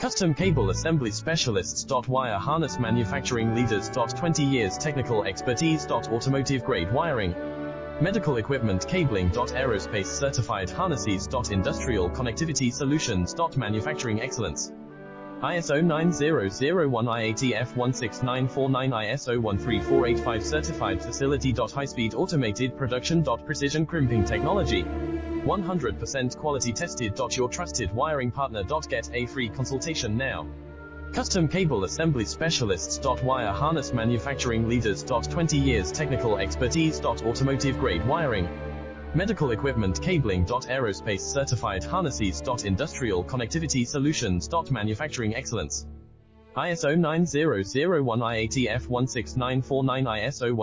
Custom Cable Assembly Specialists. Wire Harness Manufacturing Leaders. 20 years technical expertise. Automotive grade wiring, medical equipment cabling. Aerospace certified harnesses. Industrial connectivity solutions. Manufacturing excellence. ISO 9001 IATF 16949 ISO 13485 certified facility. High-speed automated production. Precision crimping technology, 100% quality tested. Your trusted wiring partner. Get a free consultation now. Custom Cable Assembly Specialists. Wire Harness Manufacturing Leaders. 20 years technical expertise. Automotive grade wiring, medical equipment cabling. Aerospace certified harnesses. Industrial connectivity solutions. Manufacturing excellence. ISO 9001 IATF 16949 ISO 1